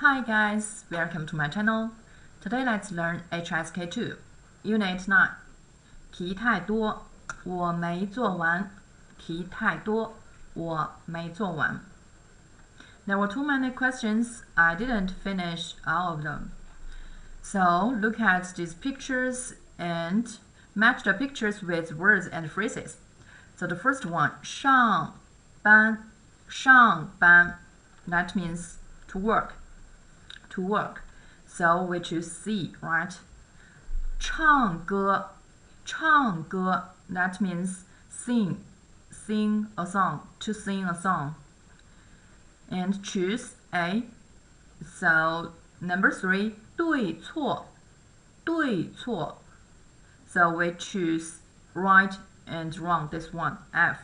Hi guys, welcome to my channel. Today let's learn HSK 2, Unit 9. 题太多，我没做完。题太多，我没做完。There were too many questions, I didn't finish all of them. So look at these pictures and match the pictures with words and phrases. So the first one, 上班，上班, that means to work. To work. So we choose C, right? 唱歌, 唱歌, that means sing a song, to sing a song. And choose A. So number 3, 对错, 对错. So we choose right and wrong, this one, F.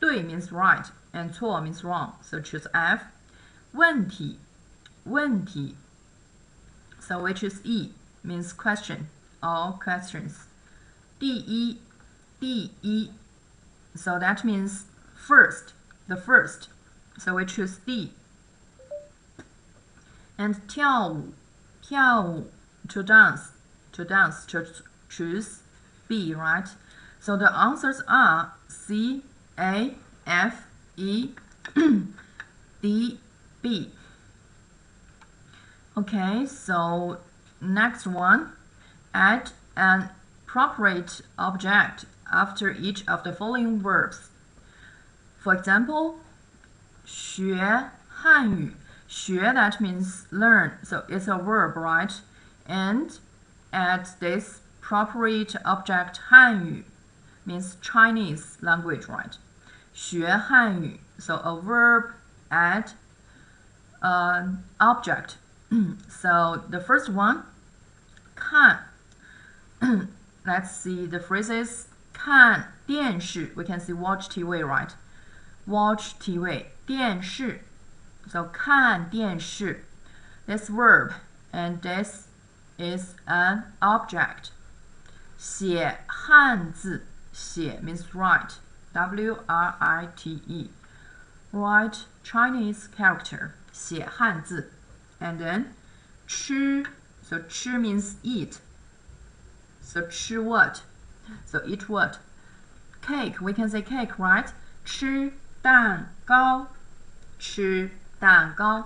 对 means right and 错 means wrong, so choose F. 问题, 问题. So we choose E, means question, all questions. 第一, 第一. So that means first, the first. So we choose D. And 跳舞, 跳舞, to dance, choose B, right? So the answers are C, A, F, E, D, B. Okay, so next one, add an appropriate object after each of the following verbs. For example, 学汉语. 学 that means learn, so it's a verb, right? And add this appropriate object 汉语 means Chinese language, right? 学汉语, so a verb add an object. So the first one, 看. Let's see the phrases. 看电视, we can see watch TV, right? Watch TV, 电视. So 看电视, this verb, and this is an object. 写汉字, 写 means write, W-R-I-T-E, write Chinese character, 写汉字. And then 吃, so 吃 means eat. So 吃 what? So eat what? Cake, we can say cake, right? 吃蛋糕, 吃蛋糕.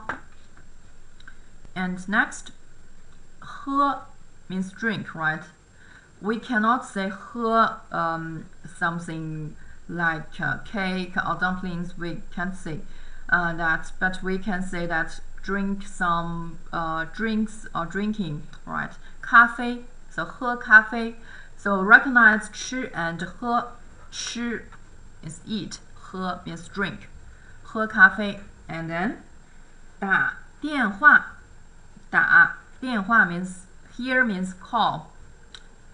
And next, 喝 means drink, right? We cannot say 喝something like cake or dumplings. We can't say that, but we can say that drink some drinks or drinking, right? 咖啡, so 喝咖啡. So recognize 吃 and 喝. 吃 is eat, 喝 means drink. 喝咖啡. And then 打电话. 打电话 means here means call.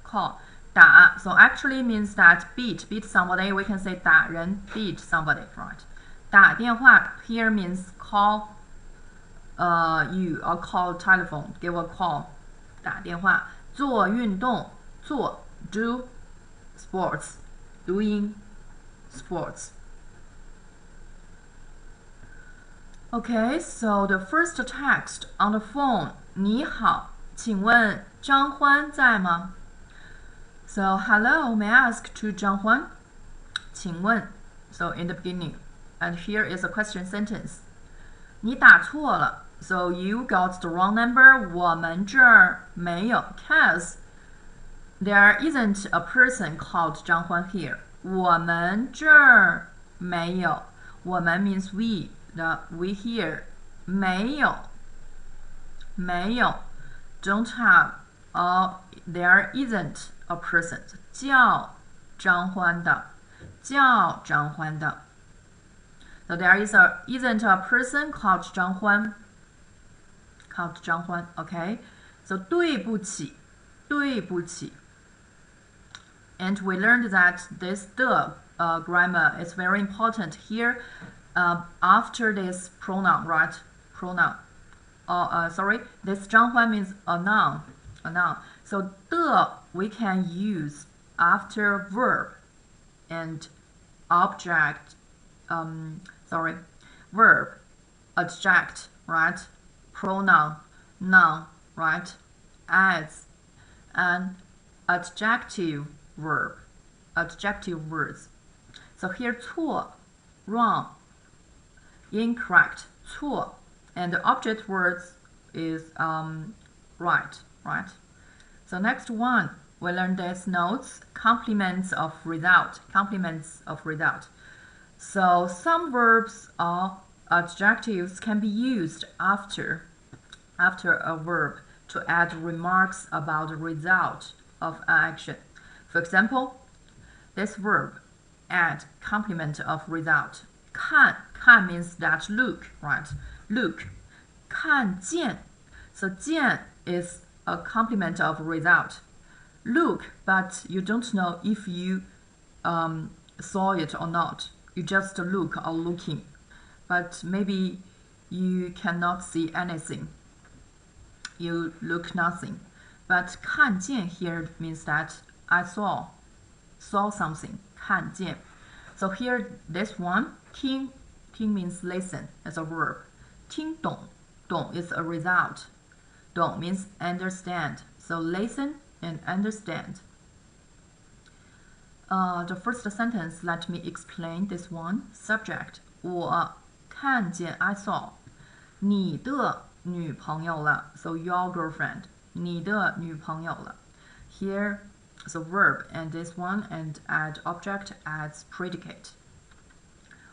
Call. 打 so actually means that beat somebody. We can say 打人 beat somebody, right? 打电话 here means call you or call telephone, give a call. 打电话. 做运动, 做 do sports, doing sports. Okay, so the first text on the phone. 你好，请问张欢在吗? So hello, may I ask to 张欢? 请问, so in the beginning. And here is a question sentence. 你打错了, so you got the wrong number. 我们这儿没有 cause there isn't a person called 张欢 here. 我们这儿没有. 我们 means we, the we here. 没有 don't have, or there isn't a person 叫张欢的. So there isn't a person called 张欢. Okay? So 对不起. And we learned that this the grammar is very important here. After this pronoun, right? Pronoun. This 张欢 means a noun. So 的 we can use after verb and object. Verb, adject, right? pronoun, noun, right, adds an adjective verb, adjective words. So here 错, wrong, incorrect, 错, and the object words is right. So next one, we learn these notes, complements of without. So some verbs or adjectives can be used after a verb to add remarks about the result of an action. For example, this verb add complement of result. 看 means that look, right? Look. 看见. So 见 is a complement of result. Look, but you don't know if you saw it or not. You just look or looking, but maybe you cannot see anything. You look nothing. But 看见 here means that I saw something. 看见. So here, this one, 听 means listen as a verb. 听懂 is a result. 懂 means understand. So listen and understand. The first sentence, let me explain this one. Subject, 我看见 I saw 你的女朋友了. So your girlfriend. 你的女朋友了. Here, so verb and this one and add object adds predicate.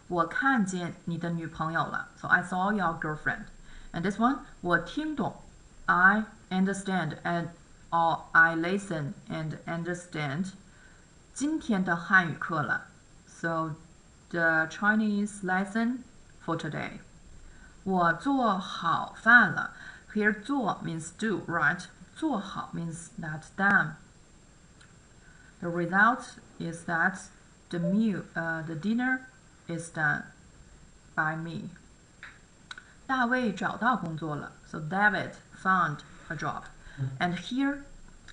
我看见你的女朋友了. So I saw your girlfriend. And this one, 我听懂 I understand and or I listen and understand 今天的汉语课了. So the Chinese lesson for today. 我做好饭了. Here 做 means do, right? 做好 means that done. The result is that the dinner is done by me. 大卫找到工作了. So David found a job. And here,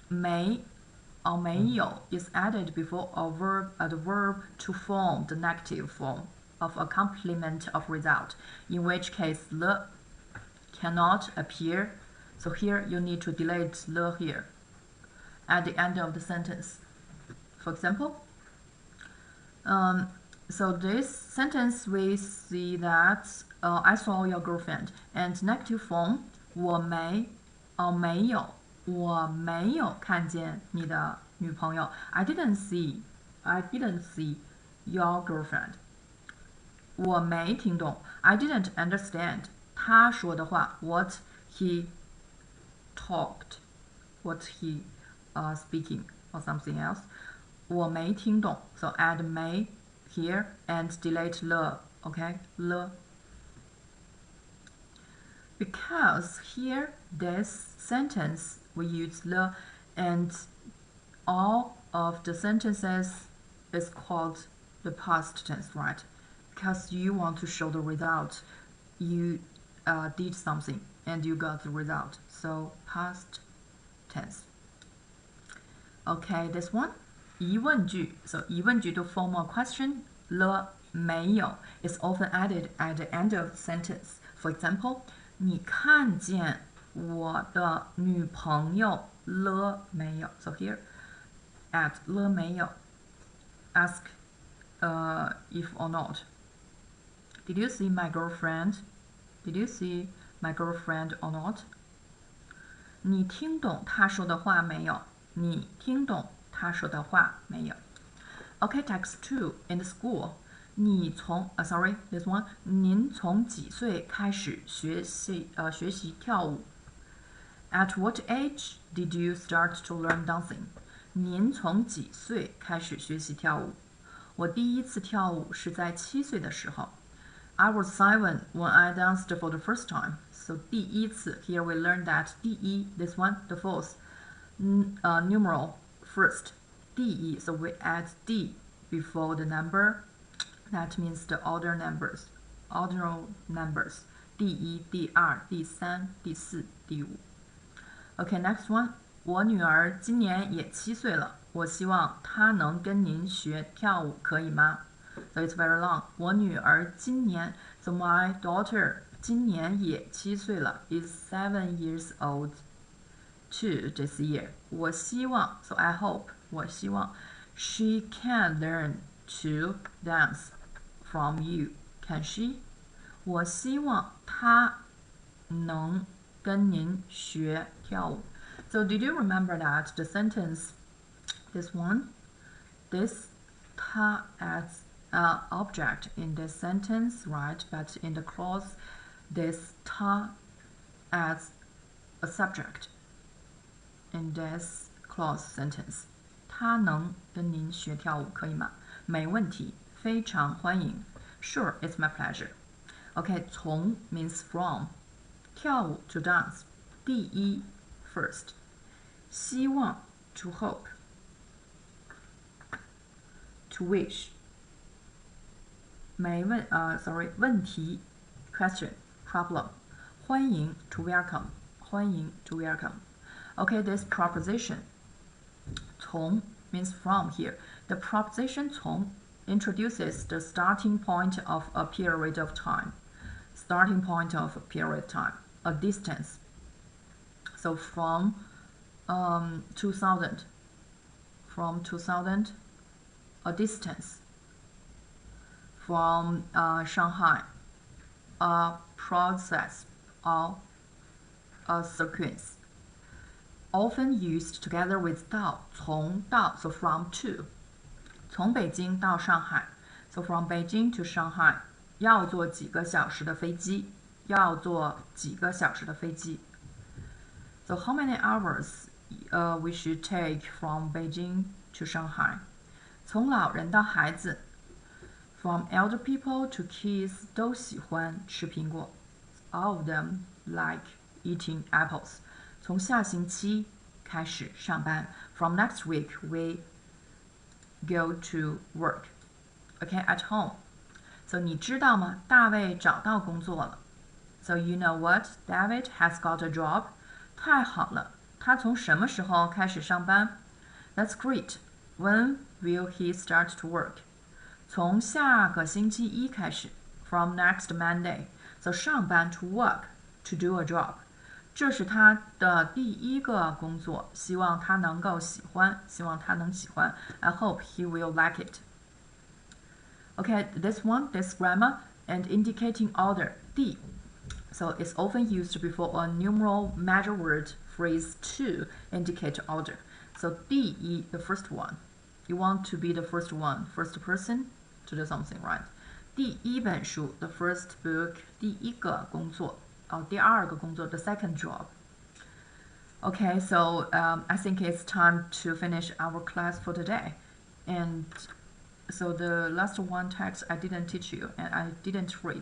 没 or 没有 is added before the verb to form the negative form of a complement of result, in which case le cannot appear. So here you need to delete le here at the end of the sentence. For example, so this sentence we see that I saw your girlfriend, and negative form 我没有看见你的女朋友. I didn't see your girlfriend. 我没听懂 I didn't understand 他说的话 what he talked, what he speaking or something else. 我没听懂 so add 没 here and delete le, okay, le. Because here this sentence we use le and all of the sentences is called the past tense, right? Because you want to show the result. You did something and you got the result. So past tense. Okay, this one. 疑问句. So 疑问句to form a question. 了没有 is often added at the end of the sentence. For example, 你看见我的女朋友了没有? So here, add 了没有. Ask if or not. Did you see my girlfriend? Did you see my girlfriend or not? 你听懂他说的话没有? 你听懂他说的话没有? Okay, text 2. In the school, 您从几岁开始学习跳舞? At what age did you start to learn dancing? 您从几岁开始学习跳舞? 我第一次跳舞是在7岁的时候. I was 7 when I danced for the first time. So 第一次 here we learned that 第一 this one the fourth numeral first 第一 so we add d before the number. That means the ordinal numbers 第一第二第三第四第五. Okay, next one. 我女儿今年也7岁了，我希望她能跟您学跳舞，可以吗? So it's very long. 我女儿今年 so my daughter 今年也7岁了 is 7 years old too this year. 我希望 so I hope 我希望 she can learn to dance from you. Can she? 我希望她能跟您学跳舞。So did you remember that the sentence, this one, this 它 as an object in this sentence, right? But in the clause, this 它 as a subject in this clause sentence. 他能跟您学跳舞，可以吗？没问题，非常欢迎。Sure, it's my pleasure. OK, 从 means from. 跳舞 to dance. 第一 first. 希望 to hope. To wish. 问题 question problem. 欢迎 to welcome. 欢迎 to welcome. Okay, this proposition 从 means from here. The proposition 从 introduces the starting point of a period of time. Starting point of a period of time. A distance. So from 2000. From 2000. A distance. From Shanghai. A process or a sequence. Often used together with 到从到 so from to 从北京到上海 so from Beijing to Shanghai 要坐几个小时的飞机 So how many hours we should take from Beijing to Shanghai 从老人到孩子 From elder people to kids 都喜欢吃苹果 All of them like eating apples从下星期开始上班 From next week we go to work. Okay, at home. So 你知道吗？大卫找到工作了。So you know what? David has got a job. 太好了。他从什么时候开始上班？ That's great. When will he start to work? 从下个星期一开始 From next Monday. So 上班 to work, to do a job. 这是他的第一个工作，希望他能够喜欢，希望他能喜欢。I hope he will like it. Okay, this grammar and indicating order. 第 So it's often used before a numeral major word phrase to indicate order. So 第一 the first one. You want to be the first one, first person to do something, right? 第一本书 the first book. 第一个工作。第二个工作 the second job. Okay, so I think it's time to finish our class for today. And so the last one text I didn't teach you and I didn't read.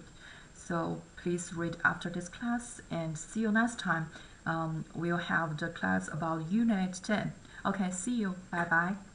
So please read after this class and see you next time. We'll have the class about Unit 10. Okay, see you. Bye bye.